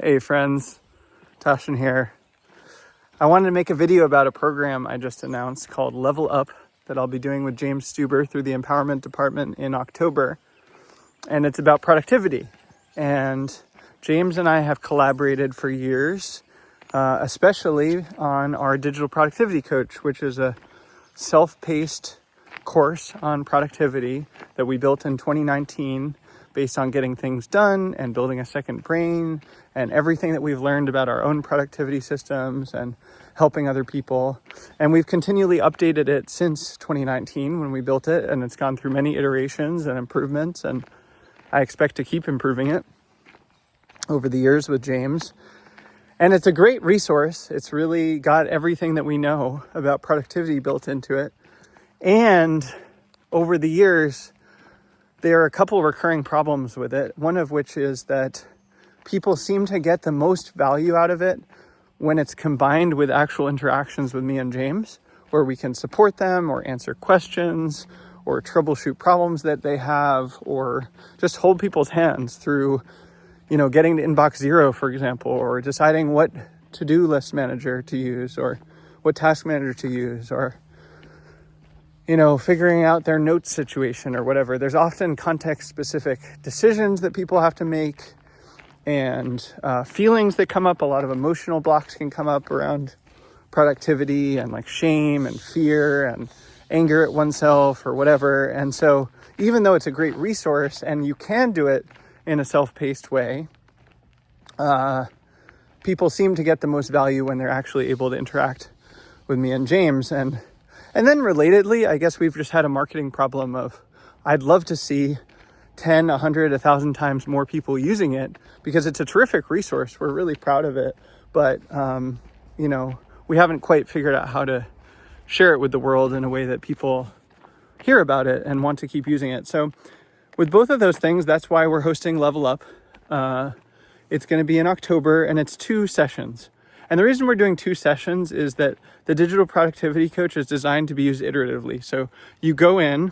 Hey friends, Tashin here. I wanted to make a video about a program I just announced called Level Up that I'll be doing with James Stuber through the Empowerment Department in October. And it's about productivity. And James and I have collaborated for years, especially on our Digital Productivity Coach, which is a self-paced course on productivity that we built in 2019 based on getting things done and building a second brain and everything that we've learned about our own productivity systems and helping other people. And we've continually updated it since 2019 when we built it, and it's gone through many iterations and improvements, and I expect to keep improving it over the years with James. And it's a great resource. It's really got everything that we know about productivity built into it. And over the years, there are a couple of recurring problems with it, one of which is that people seem to get the most value out of it when it's combined with actual interactions with me and James, where we can support them or answer questions or troubleshoot problems that they have, or just hold people's hands through, getting to inbox zero, for example, or deciding what to-do list manager to use or what task manager to use, or figuring out their notes situation or whatever. There's often context-specific decisions that people have to make and feelings that come up. A lot of emotional blocks can come up around productivity and like shame and fear and anger at oneself or whatever. And so even though it's a great resource and you can do it in a self-paced way, people seem to get the most value when they're actually able to interact with me and James. And then relatedly, I guess we've just had a marketing problem of I'd love to see 10, 100, 1,000 times more people using it because it's a terrific resource. We're really proud of it. But, we haven't quite figured out how to share it with the world in a way that people hear about it and want to keep using it. So with both of those things, that's why we're hosting Level Up. It's going to be in October, and it's 2 sessions. And the reason we're doing 2 sessions is that the Digital Productivity Coach is designed to be used iteratively. So you go in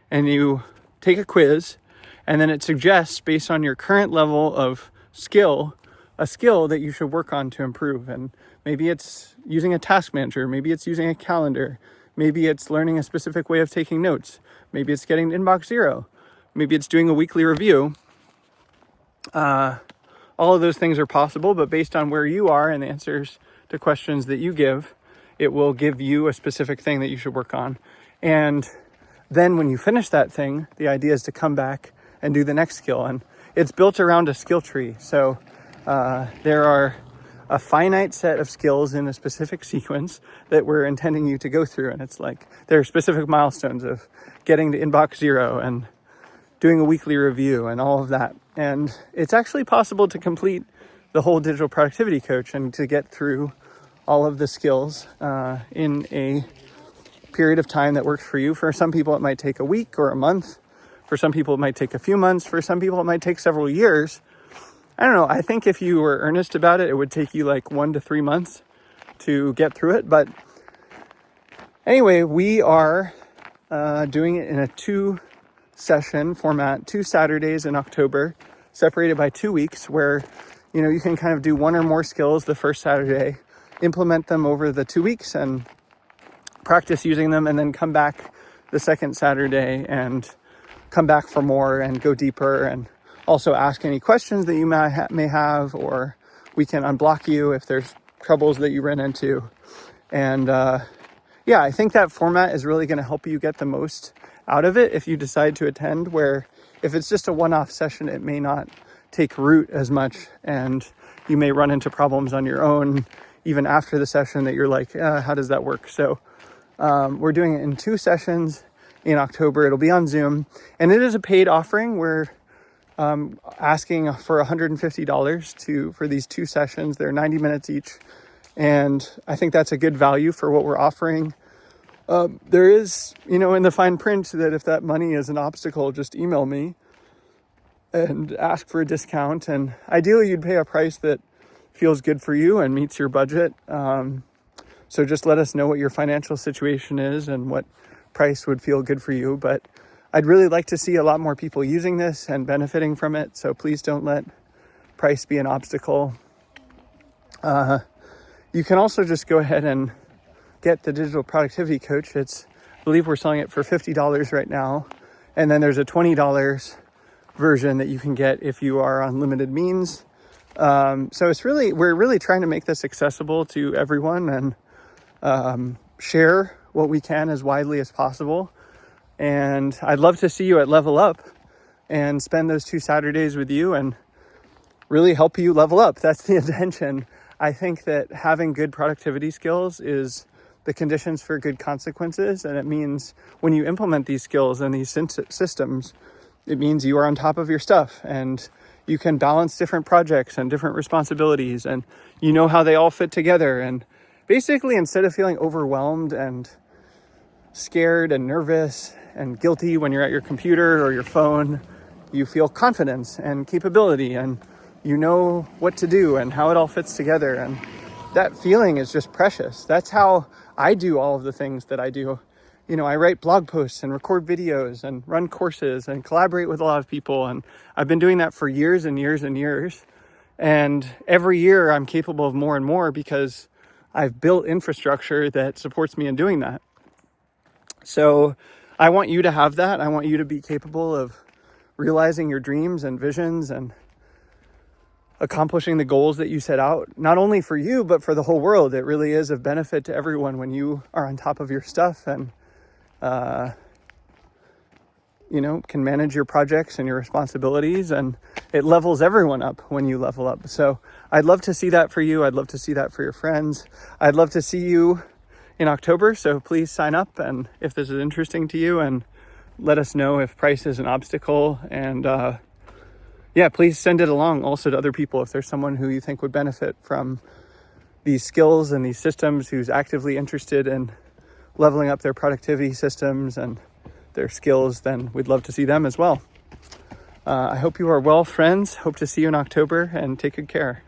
and you take a quiz, and then it suggests, based on your current level of skill, a skill that you should work on to improve. And maybe it's using a task manager, maybe it's using a calendar, maybe it's learning a specific way of taking notes, maybe it's getting to inbox zero, maybe it's doing a weekly review. All of those things are possible, but based on where you are and the answers to questions that you give, it will give you a specific thing that you should work on. And then when you finish that thing, the idea is to come back and do the next skill. And it's built around a skill tree. So there are a finite set of skills in a specific sequence that we're intending you to go through. And it's like there are specific milestones of getting to inbox zero and doing a weekly review and all of that. And it's actually possible to complete the whole Digital Productivity Coach and to get through all of the skills in a period of time that works for you. For some people, it might take a week or a month. For some people, it might take a few months. For some people, it might take several years. I don't know. I think if you were earnest about it, it would take you like 1 to 3 months to get through it. But anyway, we are doing it in a 2-session format, 2 Saturdays in October, separated by 2 weeks, where you can kind of do 1 or more skills the first Saturday, implement them over the 2 weeks and practice using them, and then come back the second Saturday and come back for more and go deeper, and also ask any questions that you may have, or we can unblock you if there's troubles that you ran into. And I think that format is really going to help you get the most out of it if you decide to attend, where if it's just a one-off session, it may not take root as much, and you may run into problems on your own even after the session that you're like, how does that work? So we're doing it in 2 sessions in October. It'll be on Zoom, and it is a paid offering. We're asking for $150 for these 2 sessions. They're 90 minutes each, and I think that's a good value for what we're offering. There is, in the fine print that if that money is an obstacle, just email me and ask for a discount. And ideally, you'd pay a price that feels good for you and meets your budget. So just let us know what your financial situation is and what price would feel good for you. But I'd really like to see a lot more people using this and benefiting from it. So please don't let price be an obstacle. You can also just go ahead and get the Digital Productivity Coach. I believe we're selling it for $50 right now. And then there's a $20 version that you can get if you are on limited means. So we're really trying to make this accessible to everyone and share what we can as widely as possible. And I'd love to see you at Level Up and spend those 2 Saturdays with you and really help you level up. That's the intention. I think that having good productivity skills is the conditions for good consequences. And it means when you implement these skills and these systems, it means you are on top of your stuff and you can balance different projects and different responsibilities, and you know how they all fit together. And basically, instead of feeling overwhelmed and scared and nervous and guilty when you're at your computer or your phone, you feel confidence and capability, and you know what to do and how it all fits together. And that feeling is just precious. That's how I do all of the things that I do. You know, I write blog posts and record videos and run courses and collaborate with a lot of people. And I've been doing that for years and years and years. And every year I'm capable of more and more because I've built infrastructure that supports me in doing that. So I want you to have that. I want you to be capable of realizing your dreams and visions and accomplishing the goals that you set out, not only for you, but for the whole world. It really is of benefit to everyone when you are on top of your stuff and, can manage your projects and your responsibilities, and it levels everyone up when you level up. So I'd love to see that for you. I'd love to see that for your friends. I'd love to see you in October. So please sign up. And if this is interesting to you, and let us know if price is an obstacle, and, please send it along also to other people. If there's someone who you think would benefit from these skills and these systems, who's actively interested in leveling up their productivity systems and their skills, then we'd love to see them as well. I hope you are well, friends. Hope to see you in October, and take good care.